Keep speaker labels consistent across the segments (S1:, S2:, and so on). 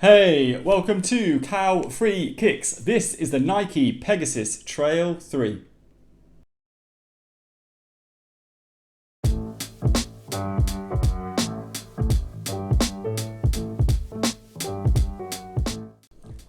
S1: Hey, welcome to Cow Free Kicks. This is the Nike Pegasus Trail 3.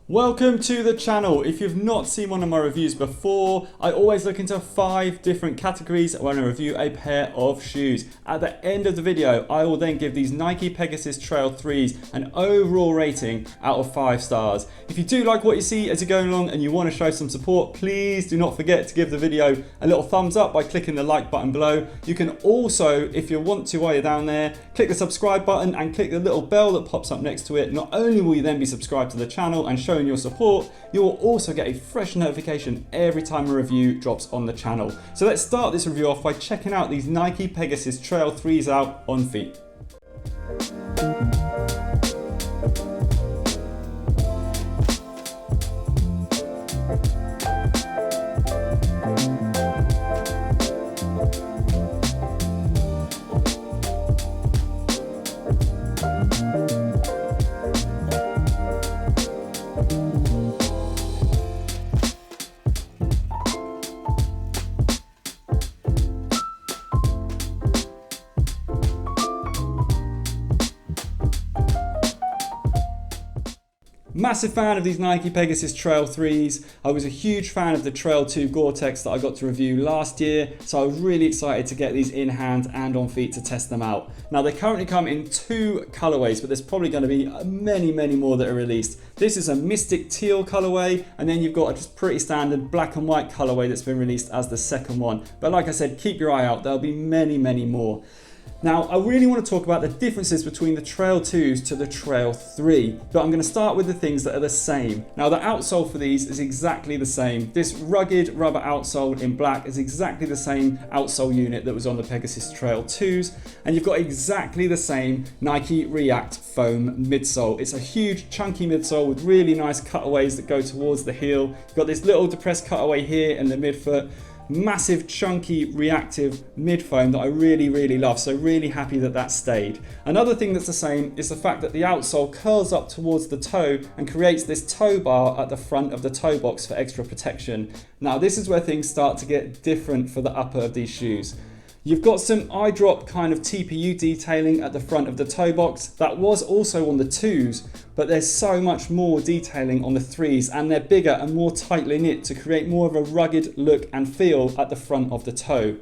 S1: Welcome to the channel. If you've not seen one of my reviews before, I always look into 5 different categories when I review a pair of shoes. At the end of the video, I will then give these Nike Pegasus Trail 3s an overall rating out of 5 stars. If you do like what you see as you're going along and you want to show some support, please do not forget to give the video a little thumbs up by clicking the like button below. You can also, if you want to while you're down there, click the subscribe button and click the little bell that pops up next to it. Not only will you then be subscribed to the channel and showing your support, you will also get a fresh notification every time a review drops on the channel. So let's start this review off by checking out these Nike Pegasus Trail 3s out on feet. Massive fan of these Nike Pegasus Trail 3s. I was a huge fan of the Trail 2 Gore-Tex that I got to review last year, so I was really excited to get these in hand and on feet to test them out. Now they currently come in 2 colorways, but there's probably going to be many more that are released. This is a Mystic Teal colorway, and then you've got a just pretty standard black and white colorway that's been released as the second one. But like I said, keep your eye out, there'll be many more. Now, I really want to talk about the differences between the Trail 2s to the Trail 3, but I'm going to start with the things that are the same. Now, the outsole for these is exactly the same. This rugged rubber outsole in black is exactly the same outsole unit that was on the Pegasus Trail 2s, and you've got exactly the same Nike React foam midsole. It's a huge chunky midsole with really nice cutaways that go towards the heel. You've got this little depressed cutaway here in the midfoot. Massive chunky reactive mid foam that I really love, so really happy that that stayed. Another thing that's the same is the fact that the outsole curls up towards the toe and creates this toe bar at the front of the toe box for extra protection. Now this is where things start to get different for the upper of these shoes. You've got some eyedrop kind of TPU detailing at the front of the toe box. That was also on the 2s, but there's so much more detailing on the 3s, and they're bigger and more tightly knit to create more of a rugged look and feel at the front of the toe.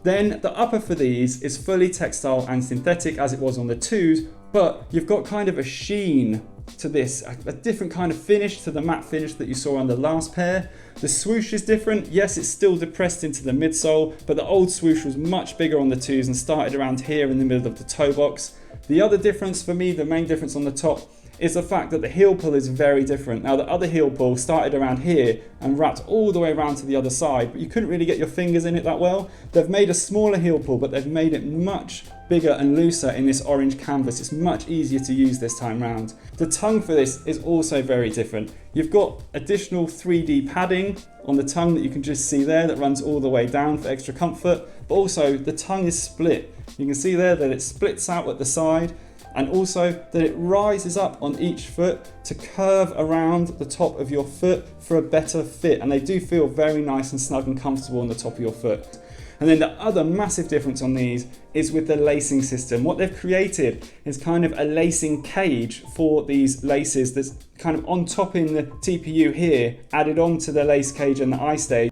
S1: Then the upper for these is fully textile and synthetic as it was on the 2s, but you've got kind of a sheen to this, a different kind of finish to the matte finish that you saw on the last pair. The swoosh is different. Yes, it's still depressed into the midsole, but the old swoosh was much bigger on the 2s and started around here in the middle of the toe box. The other difference for me, the main difference on the top, is the fact that the heel pull is very different. Now the other heel pull started around here and wrapped all the way around to the other side, but you couldn't really get your fingers in it that well. They've made a smaller heel pull, but they've made it much bigger and looser in this orange canvas. It's much easier to use this time round. The tongue for this is also very different. You've got additional 3D padding on the tongue that you can just see there that runs all the way down for extra comfort, but also the tongue is split. You can see there that it splits out at the side, and also that it rises up on each foot to curve around the top of your foot for a better fit, and they do feel very nice and snug and comfortable on the top of your foot. And then the other massive difference on these is with the lacing system. What they've created is kind of a lacing cage for these laces that's kind of on top in the TPU here, added on to the lace cage and the eye stage.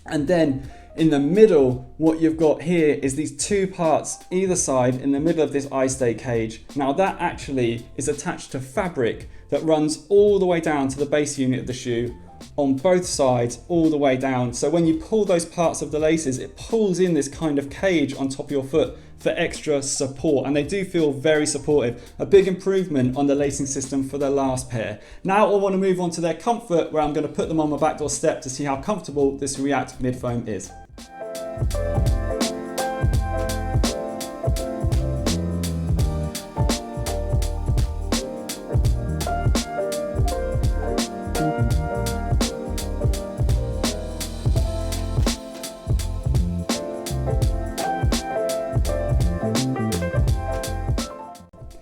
S1: And then in the middle, what you've got here is these 2 parts either side in the middle of this eye stay cage. Now that actually is attached to fabric that runs all the way down to the base unit of the shoe on both sides all the way down. So when you pull those parts of the laces, it pulls in this kind of cage on top of your foot for extra support, and they do feel very supportive. A big improvement on the lacing system for the last pair. Now I want to move on to their comfort, where I'm going to put them on my backdoor step to see how comfortable this React mid foam is.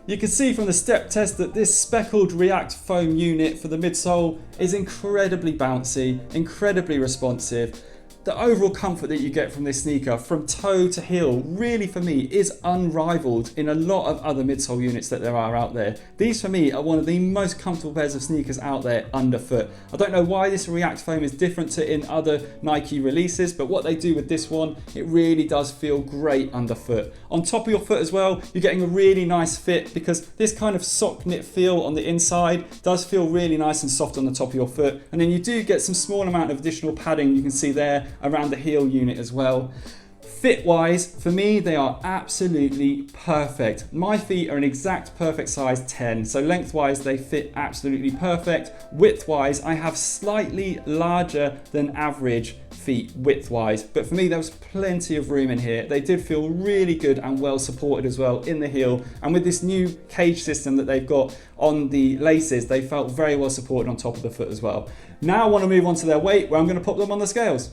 S1: You can see from the step test that this speckled React foam unit for the midsole is incredibly bouncy, incredibly responsive. The overall comfort that you get from this sneaker from toe to heel really for me is unrivaled in a lot of other midsole units that there are out there. These for me are one of the most comfortable pairs of sneakers out there underfoot. I don't know why this React foam is different to in other Nike releases, but what they do with this one, it really does feel great underfoot. On top of your foot as well, you're getting a really nice fit because this kind of sock knit feel on the inside does feel really nice and soft on the top of your foot. And then you do get some small amount of additional padding you can see there around the heel unit as well. Fit wise, for me, they are absolutely perfect. My feet are an exact perfect size 10, so lengthwise they fit absolutely perfect. Widthwise, I have slightly larger than average feet widthwise, but for me there was plenty of room in here. They did feel really good and well supported as well in the heel, and with this new cage system that they've got on the laces, they felt very well supported on top of the foot as well. Now I want to move on to their weight, where I'm going to pop them on the scales.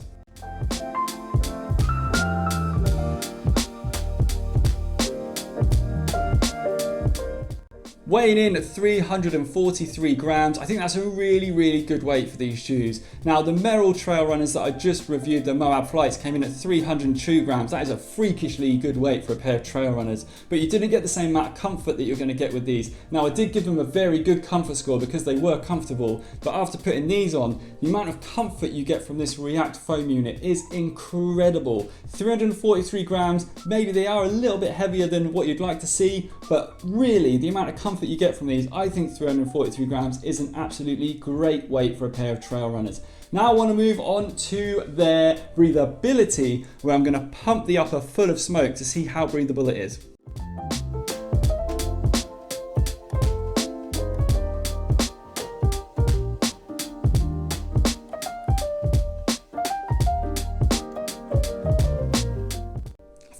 S1: Weighing in at 343 grams, I think that's a really good weight for these shoes. Now the Merrell trail runners that I just reviewed, the Moab Flights, came in at 302 grams. That is a freakishly good weight for a pair of trail runners, but you didn't get the same amount of comfort that you're going to get with these. Now I did give them a very good comfort score because they were comfortable, but after putting these on, the amount of comfort you get from this React foam unit is incredible. 343 grams, maybe they are a little bit heavier than what you'd like to see, but really the amount of comfort you get from these, I think 343 grams is an absolutely great weight for a pair of trail runners. Now I want to move on to their breathability, where I'm going to pump the upper full of smoke to see how breathable it is.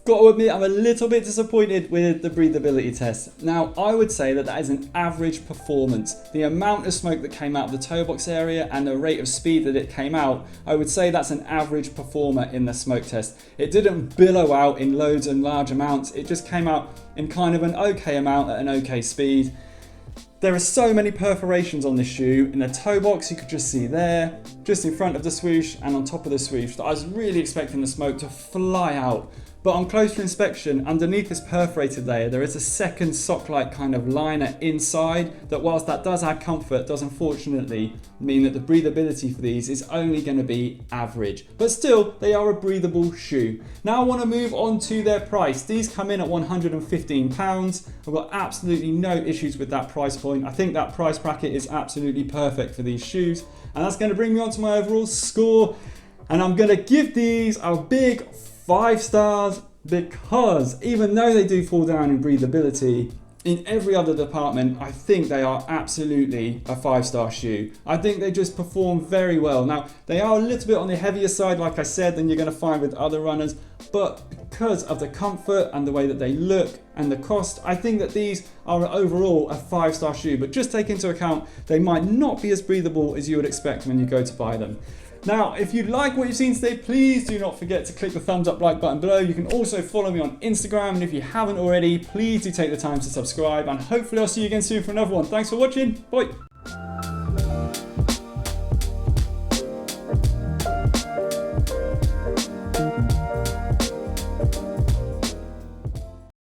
S1: Got to admit, I'm a little bit disappointed with the breathability test. Now, I would say that that is an average performance. The amount of smoke that came out of the toe box area and the rate of speed that it came out, I would say that's an average performer in the smoke test. It didn't billow out in loads and large amounts. It just came out in kind of an okay amount at an okay speed. There are so many perforations on this shoe. In the toe box, you could just see there, just in front of the swoosh and on top of the swoosh, that I was really expecting the smoke to fly out. But on closer inspection, underneath this perforated layer, there is a second sock-like kind of liner inside that, whilst that does add comfort, does unfortunately mean that the breathability for these is only going to be average. But still, they are a breathable shoe. Now I want to move on to their price. These come in at £115. I've got absolutely no issues with that price point. I think that price bracket is absolutely perfect for these shoes. And that's going to bring me on to my overall score. And I'm going to give these a big 5 stars, because even though they do fall down in breathability, in every other department, I think they are absolutely a 5-star shoe. I think they just perform very well. Now, they are a little bit on the heavier side, like I said, than you're going to find with other runners, but because of the comfort and the way that they look and the cost, I think that these are overall a 5-star shoe. But just take into account, they might not be as breathable as you would expect when you go to buy them. Now, if you like what you've seen today, please do not forget to click the thumbs up like button below. You can also follow me on Instagram, and if you haven't already, please do take the time to subscribe, and hopefully I'll see you again soon for another one. Thanks for watching. Bye.